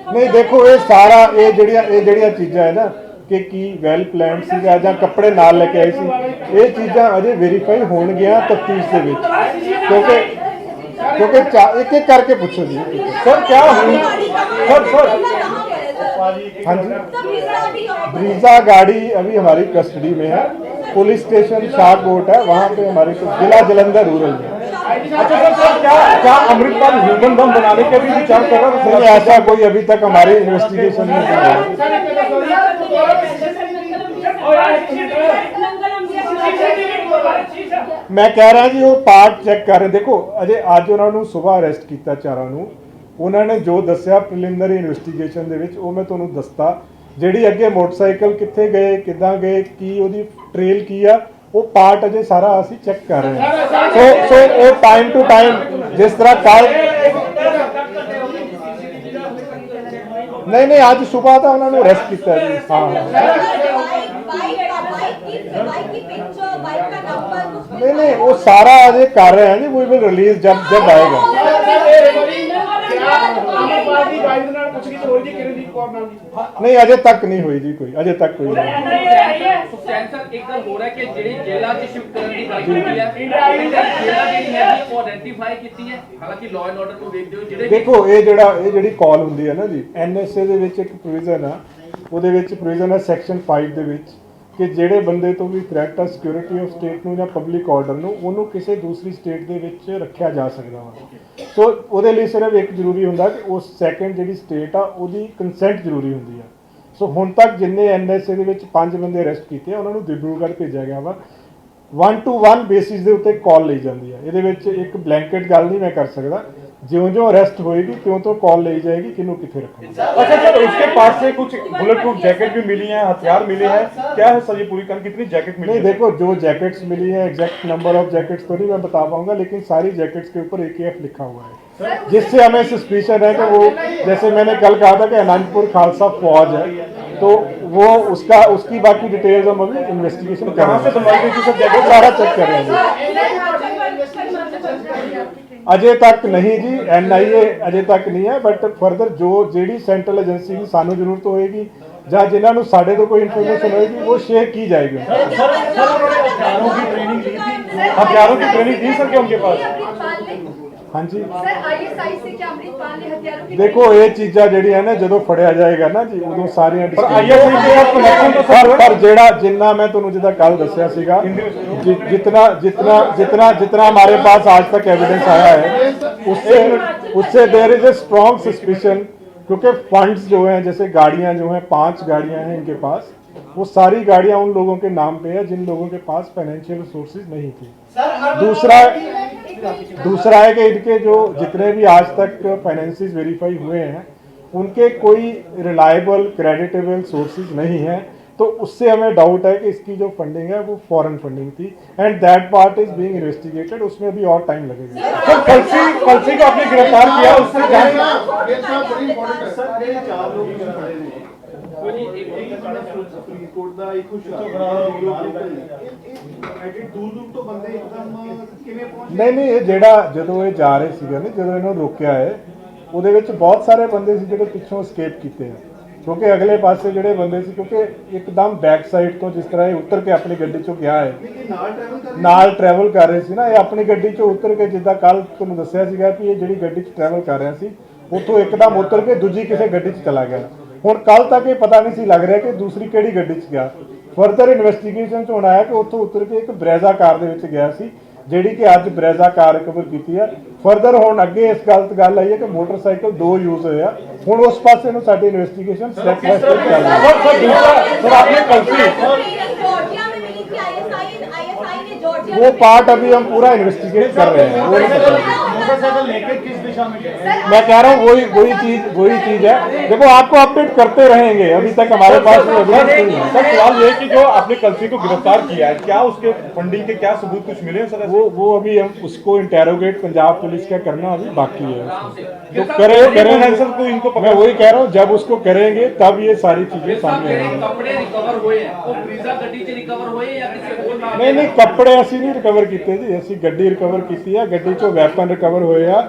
नहीं देखो ये सारा ये जड़िया चीज़ा है ना कि वैल प्लान सीगा ਜਾਂ ਕੱਪੜੇ ਨਾਲ ਲੈ ਕੇ ਆਏ ਸੀ, ਇਹ ਚੀਜ਼ਾਂ ਅਜੇ ਵੈਰੀਫਾਈ ਹੋਣਗੀਆਂ ਤਫਤੀਸ਼ ਦੇ ਵਿੱਚ क्योंकि एक एक करके पूछो जी सर क्या हुई सर हाँ जी ब्रीजा गाड़ी अभी हमारी कस्टडी में है। पुलिस स्टेशन शाहकोट है, वहाँ पे हमारे जिला जलंधर रूरल में अच्छा सर, क्या अमृतपाल ह्यूमन बम बनाने के भी विचार कर रहा था? ऐसा कोई अभी तक हमारे इन्वेस्टिगेशन में नहीं है। मैं कह रहा जी वो पार्ट चेक कर रहे। देखो अजे ਅੱਜ ਉਹਨਾਂ ਨੂੰ ਸਵੇਰ ਅਰੈਸਟ ਕੀਤਾ ਚਾਰਾਂ ਨੂੰ, ਉਹਨਾਂ ਨੇ ਜੋ ਦੱਸਿਆ ਪ੍ਰੀਲਿਮਿਨਰੀ ਇਨਵੈਸਟੀਗੇਸ਼ਨ ਦੇ ਵਿੱਚ ਉਹ ਮੈਂ ਤੁਹਾਨੂੰ ਦੱਸਤਾ। ਜਿਹੜੀ ਅੱਗੇ ਮੋਟਰਸਾਈਕਲ ਕਿੱਥੇ ਗਏ, ਕਿੱਦਾਂ ਗਏ, ਕੀ ਉਹਦੀ ਟ੍ਰੇਲ ਕੀ ਆ, ਉਹ ਪਾर्ट अजे सारा ਅਸੀਂ ਚੈੱਕ ਕਰ ਰਹੇ ਹਾਂ। ਸੋ ਉਹ ਟਾਈਮ ਟੂ ਟਾਈਮ ਜਿਸ ਤਰ੍ਹਾਂ ਕੱਲ नहीं आज सुबह था उन्होंने अरेस्ट किया जी। नहीं वो सारा अजे कर रहे हैं जी, वी विल रिलीज जब आएगा। नहीं अजे तक नहीं हुई जी कोई, अजे तक कोई नहीं। ਸੁਖਚੈਨ ਸਰ ਇੱਕ ਗੱਲ ਹੋ ਰਿਹਾ ਕਿ ਜਿਹੜੀ ਜੇਲ੍ਹਾਂ 'ਚ ਸ਼ਿਫਟ ਕਰਨ ਦੀ ਗੱਲ ਕੀਤੀ ਹੈ, ਜੇਲ੍ਹਾਂ ਜਿਹੜੀ ਹੈ ਉਹ ਆਇਡੈਂਟੀਫਾਈ ਕੀਤੀ ਹੈ। ਹਾਲਾਂਕਿ ਲਾਅ ਐਂਡ ਆਰਡਰ ਨੂੰ ਵੇਖਦੇ ਹੋ ਜਿਹੜੇ ਦੇਖੋ ਇਹ ਜਿਹੜੀ ਕਾਲ ਹੁੰਦੀ ਹੈ ਨਾ ਜੀ, ਐਨਐਸਏ ਦੇ ਵਿੱਚ ਇੱਕ ਪ੍ਰੋਵੀਜ਼ਨ ਆ, ਉਹਦੇ ਵਿੱਚ ਪ੍ਰੋਵੀਜ਼ਨ ਹੈ ਸੈਕਸ਼ਨ 5 ਦੇ ਵਿੱਚ ਕਿ ਜਿਹੜੇ ਬੰਦੇ ਤੋਂ ਵੀ ਥ੍ਰੈਟ ਆ ਸਿਕਿਉਰਿਟੀ ਆਫ ਸਟੇਟ ਨੂੰ ਜਾਂ ਪਬਲਿਕ ਆਰਡਰ ਨੂੰ, ਉਹਨੂੰ ਕਿਸੇ ਦੂਸਰੀ ਸਟੇਟ ਦੇ ਵਿੱਚ ਰੱਖਿਆ ਜਾ ਸਕਦਾ ਵਾ। ਸੋ ਉਹਦੇ ਲਈ ਸਿਰਫ ਇੱਕ ਜ਼ਰੂਰੀ ਹੁੰਦਾ ਕਿ ਉਸ ਸੈਕੰਡ ਜਿਹੜੀ ਸਟੇਟ ਆ ਉਹਦੀ ਕੰਸੈਂਟ ਜ਼ਰੂਰੀ ਹੁੰਦੀ ਆ। ਸੋ ਹੁਣ ਤੱਕ ਜਿੰਨੇ ਐਨਐਸਏ ਦੇ ਵਿੱਚ 5 ਬੰਦੇ ਅਰੈਸਟ ਕੀਤੇ ਆ ਉਹਨਾਂ ਨੂੰ ਦਿਬਰੂਗੜ੍ਹ ਭੇਜਿਆ ਗਿਆ ਵਾ। 1-to-1 ਬੇਸਿਸ ਦੇ ਉੱਤੇ ਕਾਲ ਲਈ ਜਾਂਦੀ ਆ। ਇਹਦੇ ਵਿੱਚ ਇੱਕ ਬਲੈਂਕਟ ਗੱਲ ਨਹੀਂ ਮੈਂ ਕਰ ਸਕਦਾ, ज्यों अरेस्ट होएगी त्यों तो कॉल ली जाएगी किन्नू किथे रखना। अच्छा सर, उसके पास से कुछ बुलेट प्रूफ जैकेट भी मिली है, हथियार मिले हैं, क्या है सर ये पूरी कहानी? कितनी जैकेट मिली? नहीं देखो जो जैकेट्स मिली है, एग्जैक्ट नंबर ऑफ जैकेट्स तो नहीं मैं बता पाऊंगा, लेकिन सारी जैकेट्स के ऊपर AKF लिखा हुआ है, जिससे हमें सस्पिशन है कि वो, जैसे मैंने कल कहा था कि आनंदपुर खालसा फौज है, तो वो उसकी बाकी डिटेल्स हम अभी इन्वेस्टिगेशन कर रहे हैं, सारा चेक कर रहे हैं। अजे तक नहीं जी, NIA अजे तक नहीं है, बट फर्दर जो जेडी सेंट्रल एजेंसी की सानू जरूरत होएगी ਜਾਂ ਜਿਨ੍ਹਾਂ ਨੂੰ ਸਾਡੇ ਤੋਂ ਕੋਈ ਇਨਫੋਰਮੇਸ਼ਨ ਹੋਏਗੀ वो शेयर की जाएगी। हथियारों की ट्रेनिंग दी थी, हथियारों की ट्रेनिंग दी सर क्या उनके पास? हाँ जी सर ISI से क्या अमृतपाल ने हथियारों की देखो ये चीज़ा ਜਿਹੜੀਆਂ ਨੇ ਜਦੋਂ ਫੜਿਆ ਜਾਏਗਾ ਨਾ ਜੀ ਉਦੋਂ ਸਾਰੀਆਂ पर ISI के आप कनेक्शन तो सर ਪਰ ਜਿਹੜਾ ਜਿੰਨਾ मैं ਤੁਹਾਨੂੰ ਜਿੱਦਾਂ ਕੱਲ ਦੱਸਿਆ ਸੀਗਾ जितना हमारे पास आज तक एविडेंस आया है उससे there is a strong suspicion, क्योंकि फंड्स जो हैं जैसे गाड़ियां जो हैं 5 गाड़ियां हैं इनके पास, वो सारी गाड़ियां उन लोगों के नाम पे है जिन लोगों के पास फाइनेंशियल रिसोर्सेज नहीं थे। दूसरा है कि इनके जो जितने भी आज तक फाइनेंसेस वेरीफाई हुए हैं उनके कोई रिलायबल क्रेडिटेबल सोर्सेज नहीं है, तो उससे हमें डाउट है कि इसकी जो फंडिंग है वो फॉरेन फंडिंग थी, and that part is being investigated. उसमें भी और टाइम लगेगा। सर कलसी को आपने गिरफ्तार किया, उससे जान नहीं ये ਜਿਹੜਾ ਜਦੋਂ ਇਹ ਜਾ ਰਹੇ ਸੀਗੇ ਨਾ, ਜਦੋਂ ਇਹਨੂੰ ਰੋਕਿਆ ਹੈ ਉਹਦੇ ਵਿੱਚ ਬਹੁਤ ਸਾਰੇ ਬੰਦੇ ਸੀ ਜਿਹੜੇ ਪਿੱਛੋਂ escape ਕੀਤੇ ਆ, क्योंकि अगले पासे ਜਿਹੜੇ ਬੰਦੇ ਸੀ, क्योंकि एकदम बैक साइड ਤੋਂ ਜਿਸ ਤਰ੍ਹਾਂ ਇਹ ਉਤਰ ਕੇ ਆਪਣੀ ਗੱਡੀ ਚੋਂ ਗਿਆ ਹੈ, ਨਾਲ ਟਰੈਵਲ ਕਰ ਰਹੇ ਸੀ ਨਾ ਇਹ ਆਪਣੀ ਗੱਡੀ ਚੋਂ ਉਤਰ ਕੇ, ਜਿੱਦਾਂ ਕੱਲ ਤੁਹਾਨੂੰ ਦੱਸਿਆ ਸੀਗਾ ਕਿ ਇਹ ਜਿਹੜੀ ਗੱਡੀ 'ਚ ਟਰੈਵਲ ਕਰ ਰਿਹਾ ਸੀ ਉੱਥੋਂ ਇੱਕਦਮ ਉਤਰ ਕੇ ਦੂਜੀ ਕਿਸੇ ਗੱਡੀ 'ਚ ਚਲਾ ਗਿਆ। ਹੁਣ ਕੱਲ ਤੱਕ ਇਹ ਪਤਾ ਨਹੀਂ ਸੀ ਲੱਗ ਰਿਹਾ ਕਿ ਦੂਸਰੀ ਕਿਹੜੀ ਗੱਡੀ 'ਚ ਗਿਆ। ਫਰਦਰ ਇਨਵੈਸਟੀਗੇਸ਼ਨ 'ਚ ਹੁਣ ਆਇਆ ਕਿ ਉੱਥੋਂ ਉਤਰ ਕੇ ਇੱਕ ਬਰੇਜ਼ਾ ਕਾਰ ਦੇ ਵਿੱਚ ਗਿਆ ਸੀ, ਜਿਹੜੀ ਕਿ ਅੱਜ ਬਰੇਜ਼ਾ ਕਾਰ ਰਿਕਵਰ ਕੀਤੀ ਹੈ। ਫਰਦਰ ਹੁਣ ਅੱਗੇ ਇਸ ਗੱਲ ਆਈ ਹੈ ਕਿ ਮੋਟਰਸਾਈਕਲ 2 ਯੂਜ਼ ਹੋਇਆ, ਹੁਣ ਉਸ ਪਾਸੇ ਨੂੰ ਸਾਡੀ ਇਨਵੈਸਟੀਗੇਸ਼ਨ ਸਟੈਪ ਬਾय स्टेप ਚੱਲ ਰਹੀ है। सर आपने कलसी जॉर्जिया में मिली थी ISI ने जॉर्जिया वो पार्ट अभी हम पूरा इन्वेस्टिगेट कर रहे हैं, वो नहीं पता। मोटरसाइकिल लेके किस दिशा में गए? मैं कह रहा हूँ वही चीज है। देखो आपको अपडेट करते रहेंगे, अभी तक हमारे पास एविडेंस नहीं है। सर सवाल ये कि जो आपने कलसी को गिरफ्तार किया है, क्या उसके फंडिंग के क्या सबूत कुछ मिले हैं सर? वो अभी हम उसको इंटेरोगेट पंजाब पुलिस का करना अभी बाकी है। तो करेंगे सर, तो इनको मैं वही कह रहा हूँ, जब उसको करेंगे तब ये सारी चीजें सामने आएंगी। ਕੱਪੜੇ ਰਿਕਵਰ ਹੋਏ ਆ ਉਹ ਬਰੀਜ਼ਾ ਗੱਡੀ 'ਚ ਰਿਕਵਰ ਹੋਏ ਜਾਂ ਕਿਸੇ ਹੋਰ ਨਾਮ नहीं ਕੱਪੜੇ ਅਸੀਂ ਨਹੀਂ ਰਿਕਵਰ ਕੀਤੇ ਜੀ, ਅਸੀਂ ਗੱਡੀ ਰਿਕਵਰ ਕੀਤੀ ਆ, ਗੱਡੀ ਚੋਂ ਵੈਪਨ ਰਿਕਵਰ ਹੋਏ ਆ।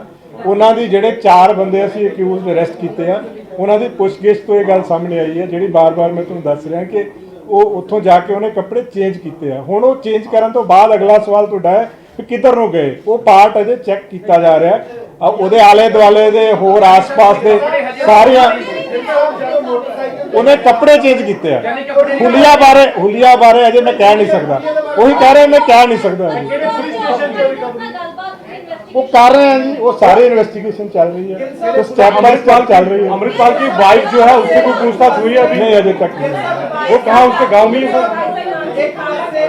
ਉਹਨਾਂ ਦੀ ਜਿਹੜੇ 4 ਬੰਦੇ ਅਸੀਂ ਅਕਿਊਜ਼ਡ ਅਰੈਸਟ ਕੀਤੇ ਆ, ਉਹਨਾਂ ਦੀ ਪੁੱਛਗਿੱਛ ਤੋਂ ਇਹ ਗੱਲ ਸਾਹਮਣੇ ਆਈ ਹੈ, ਜਿਹੜੀ ਬਾਰ-ਬਾਰ ਮੈਂ ਤੁਹਾਨੂੰ ਦੱਸ ਰਿਹਾ ਕਿ ਉਹ ਉੱਥੋਂ ਜਾ ਕੇ ਉਹਨੇ ਕੱਪੜੇ ਚੇਂਜ ਕੀਤੇ ਆ। ਹੁਣ ਉਹ ਚੇਂਜ ਕਰਨ ਤੋਂ ਬਾਅਦ ਅਗਲਾ ਸਵਾਲ ਤੁਹਾਡਾ ਹੈ ਕਿ ਕਿੱਧਰ ਨੂੰ ਗਏ, ਉਹ ਪਾਰਟ ਅਜੇ ਚੈੱਕ ਕੀਤਾ ਜਾ ਰਿਹਾ। ਉਹਦੇ ਆਲੇ ਦੁਆਲੇ ਦੇ ਹੋਰ ਆਸ-ਪਾਸ ਦੇ ਸਾਰੀਆਂ ਉਹਨੇ ਕੱਪੜੇ ਚੇਂਜ ਕੀਤੇ ਆ। ਹੁਲੀਆ ਬਾਰੇ ਅਜੇ ਮੈਂ ਕਹਿ ਨਹੀਂ ਸਕਦਾ, ਉਹੀ ਕਹਿ ਰਿਹਾ, ਮੈਂ ਕਹਿ ਨਹੀਂ ਸਕਦਾ। वो कर रहे हैं जी, वो सारे इन्वेस्टिगेशन चल रही है, तो स्टेप बाय स्टेप चल रही है। अमृतपाल की वाइफ जो है उससे कोई पूछताछ हुई है अभी? नहीं, अजय तक नहीं। वो कहाँ, उसके गांव में ही है? एक पासे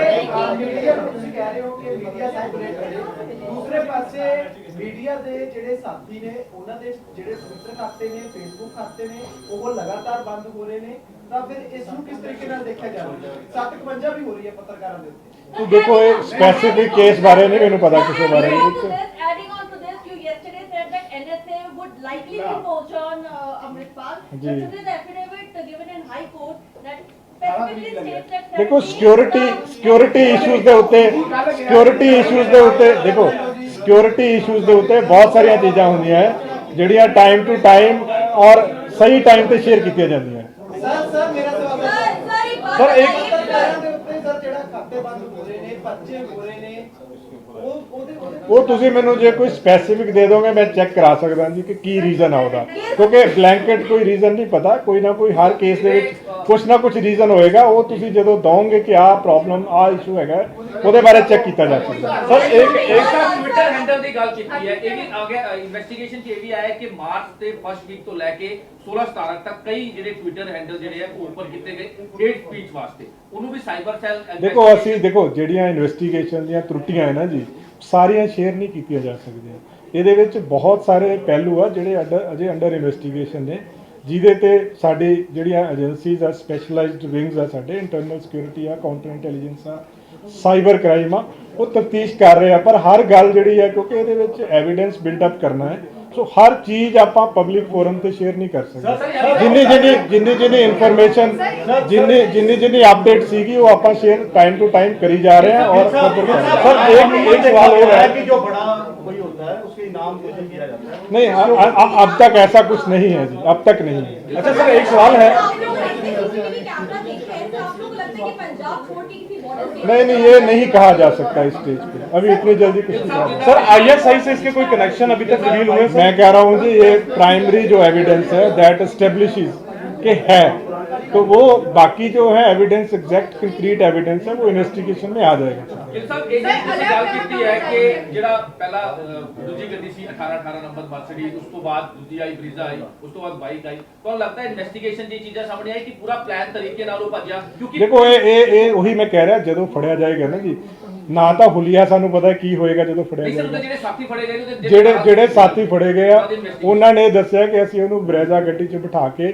मीडिया ਨੂੰ ਤੁਸੀਂ ਕਹਿ ਰਹੇ ਹੋ ਕਿ ਮੀਡੀਆ ਸੈਪਰੇਟ ਕਰੇ, ਦੂਸਰੇ ਪਾਸੇ ਮੀਡੀਆ ਦੇ ਜਿਹੜੇ ਸਾਥੀ ਨੇ ਉਹਨਾਂ ਦੇ ਜਿਹੜੇ ਟਵਿੱਟਰ ਖਾਤੇ ਨੇ, ਫੇਸਬੁੱਕ ਖਾਤੇ ਨੇ, ਉਹ ਲਗਾਤਾਰ ਬੰਦ ਹੋ ਰਹੇ ਨੇ, ਤਾਂ ਫਿਰ ਇਸ ਨੂੰ ਕਿਸ ਤਰੀਕੇ ਨਾਲ ਦੇਖਿਆ ਜਾਵੇ? 751 ਵੀ ਹੋ ਰਹੀ ਹੈ ਪੱਤਰਕਾਰਾਂ ਦੇ ਉੱਤੇ। तो देखो ये स्पेसिफिक केस बारे नहीं मैंने पता किसी बारे में। Adding on to this, you yesterday said that NSA would likely be poached on Amritpal. जी। This is the affidavit given in High Court that specifically states that देखो सिक्योरिटी इश्यूज ਦੇ ਉੱਤੇ ਦੇਖੋ ਸਿक्योरिटी इश्यूज ਦੇ ਉੱਤੇ ਬਹੁਤ ਸਾਰੀਆਂ ਚੀਜ਼ਾਂ ਹੁੰਦੀਆਂ ਹੈ ਜਿਹੜੀਆਂ ਟਾਈਮ ਟੂ ਟਾਈਮ ਔਰ ਸਹੀ ਟਾਈਮ ਤੇ ਸ਼ੇਅਰ ਕੀਤੀਆਂ ਜਾਂਦੀਆਂ। ਸਰ ਮੇਰਾ ਸਵਾਲ ਹੈ Sir, ਸਰ ਇੱਕ ਪੱਤਰਕਾਰਾਂ ਦੇ ਉੱਤੇ ਸਰ ਜਿਹੜਾ ਖਾਤੇ ਬੰਦ ਹੋ ਰਹੇ ਨੇ, ਪਰਚੇ ਹੋ ਰਹੇ ਨੇ, ਉਹਦੇ ਉਹ ਤੁਸੀਂ ਮੈਨੂੰ ਜੇ ਕੋਈ ਸਪੈਸੀਫਿਕ ਦੇ ਦੋਗੇ ਮੈਂ ਚੈੱਕ ਕਰਾ ਸਕਦਾ ਜੀ ਕਿ ਕੀ ਰੀਜ਼ਨ ਆ ਉਹਦਾ, ਕਿਉਂਕਿ ਬਲੈਂਕਟ ਕੋਈ ਰੀਜ਼ਨ ਨਹੀਂ ਪਤਾ, ਕੋਈ ਨਾ ਕੋਈ ਹਰ ਕੇਸ ਦੇ ਵਿੱਚ ਕੁਛ ਨਾ ਕੁਛ ਰੀਜ਼ਨ ਹੋਏਗਾ। ਉਹ ਤੁਸੀਂ ਜਦੋਂ ਦੋਗੇ ਕਿ ਆਹ ਪ੍ਰੋਬਲਮ ਆਹ ਇਸ਼ੂ ਹੈਗਾ ਉਹਦੇ ਬਾਰੇ ਚੈੱਕ ਕੀਤਾ ਜਾ ਸਕਦਾ। सर एक ਟਵਿੱਟਰ ਹੈਂਡਲ ਦੀ ਗੱਲ ਕੀਤੀ ਹੈ, ਇਹ ਵੀ ਆ ਗਿਆ ਇਨਵੈਸਟੀਗੇਸ਼ਨ 'ਚ ਇਹ ਵੀ ਆਇਆ ਕਿ ਮਾਰਚ ਦੇ ਫਸਟ ਵੀਕ ਤੋਂ ਲੈ ਕੇ 16-17 ਤੱਕ ਕਈ ਜਿਹੜੇ ਟਵਿੱਟਰ ਹੈਂਡਲ ਜਿਹੜੇ ਆ ਉਹ ਓਪਨ ਕੀਤੇ ਗਏ ਹੇਟ ਸਪੀਚ ਵਾਸਤੇ, ਉਹਨੂੰ ਵੀ ਸਾਈਬਰ ਸੈੱਲ ਦੇਖੋ ਅਸੀਂ ਜਿਹੜੀਆਂ ਇਨਵੈਸਟੀਗੇਸ਼ਨ ਦੀਆਂ ਤਰੁੱਟੀਆਂ ਹੈ ਨਾ ਜੀ, ਸਾਰੀਆਂ ਸ਼ੇਅਰ ਨਹੀਂ ਕੀਤੀਆਂ ਜਾ ਸਕਦੀਆਂ। ਇਹਦੇ ਵਿੱਚ ਬਹੁਤ ਸਾਰੇ ਪਹਿਲੂ ਆ ਜਿਹੜੇ ਅਜੇ ਅੰਡਰ ਇਨਵੈਸਟੀਗੇਸ਼ਨ ਨੇ, ਜਿਹਦੇ ਤੇ ਸਾਡੀ ਜਿਹੜੀਆਂ ਏਜੰਸੀਜ਼ ਆ, ਸਪੈਸ਼ਲਾਈਜ਼ਡ ਵਿੰਗਸ ਆ, ਸਾਡੇ ਇੰਟਰਨਲ ਸਿਕਿਉਰਿਟੀ ਆ, ਕਾਊਂਟਰ ਇੰਟੈਲੀਜੈਂਸ ਆ, ਸਾਈਬਰ ਕ੍ਰਾਈਮ ਆ, ਉਹ ਤਫਤੀਸ਼ ਕਰ ਰਹੇ ਆ। ਪਰ ਹਰ ਗੱਲ ਜਿਹੜੀ ਹੈ ਕਿਉਂਕਿ ਇਹਦੇ ਵਿੱਚ ਐਵੀਡੈਂਸ ਬਿਲਡ ਅਪ ਕਰਨਾ ਹੈ, ਸੋ ਹਰ ਚੀਜ਼ ਆਪਾਂ ਪਬਲਿਕ ਫੋਰਮ ਤੇ ਸ਼ੇਅਰ ਨਹੀਂ ਕਰ ਸਕਦੇ। ਜਿੰਨੀ ਇਨਫੋਰਮੇਸ਼ਨ ਜਿੰਨੀ ਅਪਡੇਟ ਸੀਗੀ ਉਹ ਆਪਾਂ ਸ਼ੇਅਰ टाइम टू टाइम करी जा रहे हैं। और सर एक सवाल और है कि जो बड़ा कोई होता है उसके इनाम घोषित किया जाता है। नहीं, अब तक ऐसा कुछ नहीं है जी, अब तक नहीं है। अच्छा सर एक सवाल है, आप लोग ऐसे सीसीटीवी कैमरा देख रहे हैं तो आप लोग को लगता है कि पंजाब छोड़ के किसी बॉर्डर नहीं, ये नहीं कहा जा सकता इस स्टेज पे, अभी इतनी जल्दी कुछ नहीं कहा। सर ISI से इसके कोई कनेक्शन अभी तक रिवील हुए? मैं कह रहा हूँ जी ये प्राइमरी जो एविडेंस है दैट एस्टेब्लिशेस के है, तो वो बाकी जो है एविडेंस एग्जैक्ट कंक्रीट एविडेंस है वो इन्वेस्टिगेशन में आ जाएगा। ਗਿਲ ਸਾਹਿਬ ਇਹ ਜਿਹੜੀ ਗੱਲ ਕੀਤੀ ਹੈ ਕਿ ਜਿਹੜਾ ਪਹਿਲਾ ਦੂਜੀ ਗੱਡੀ ਸੀ 18 ਨੰਬਰ ਮਰਸੀਡੀਜ਼, ਉਸ ਤੋਂ ਬਾਅਦ ਦੂਜੀ ਆਈ ਬਰੀਜ਼ਾ ਆਈ, ਉਸ ਤੋਂ ਬਾਅਦ ਬਾਈਕ ਆਈ, ਤੁਹਾਨੂੰ ਲੱਗਦਾ ਹੈ ਇਨਵੈਸਟੀਗੇਸ਼ਨ ਦੀ ਚੀਜ਼ਾਂ ਸਾਹਮਣੇ ਆਈ ਕਿ ਪੂਰਾ ਪਲਾਨ ਤਰੀਕੇ ਨਾਲ ਉਹ ਭੱਜਿਆ? ਕਿਉਂਕਿ ਦੇਖੋ ਇਹ ਉਹੀ ਮੈਂ ਕਹਿ ਰਿਹਾ, ਜਦੋਂ ਫੜਿਆ ਜਾਏਗਾ ਨਾ ਜੀ, ਨਾ ਤਾਂ ਹੁਲੀਆ ਸਾਨੂੰ ਪਤਾ ਕੀ ਹੋਏਗਾ ਜਦੋਂ ਫੜਿਆ ਨਹੀਂ ਸਰ, ਜਾਏਗਾ। ਜਿਹੜੇ ਸਾਥੀ ਫੜੇ ਗਏ ਉਹਦੇ ਜਿਹੜੇ ਸਾਥੀ ਫੜੇ ਗਏ ਆ ਉਹਨਾਂ ਨੇ ਦੱਸਿਆ ਕਿ ਅਸੀਂ ਉਹਨੂੰ ਬਰੇਜ਼ਾ ਗੱਡੀ 'ਚ ਬਿਠਾ ਕੇ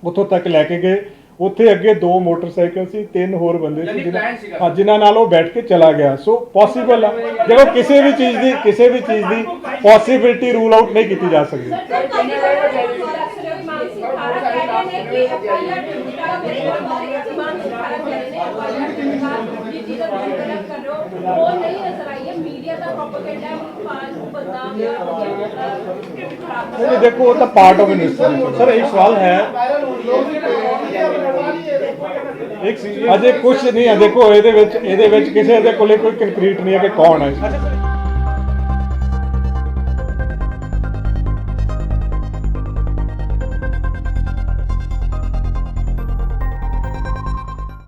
ਉੱਥੋਂ ਤੱਕ ਲੈ ਕੇ ਗਏ। ਉੱਥੇ ਅੱਗੇ 2 ਮੋਟਰਸਾਈਕਲ ਸੀ, 3 ਹੋਰ ਬੰਦੇ ਸੀ ਜਿਨ੍ਹਾਂ ਨਾਲ ਉਹ ਬੈਠ ਕੇ ਚਲਾ ਗਿਆ। ਸੋ ਪੋਸੀਬਲ ਆ, ਦੇਖੋ ਕਿਸੇ ਵੀ ਚੀਜ਼ ਦੀ ਪੋਸੀਬਿਲਿਟੀ ਰੂਲ ਆਊਟ ਨਹੀਂ ਕੀਤੀ ਜਾ ਸਕਦੀ। देखो वो तो पार्ट ऑफ इन्वेस्टिगेशन। सर एक सवाल है, अजे कुछ नहीं है, देखो ਇਹਦੇ ਵਿੱਚ ਕਿਸੇ ਦੇ ਕੋਲੇ ਕੋਈ ਕੰਕਰੀਟ ਨਹੀਂ ਹੈ ਕਿ ਕੌਣ ਹੈ।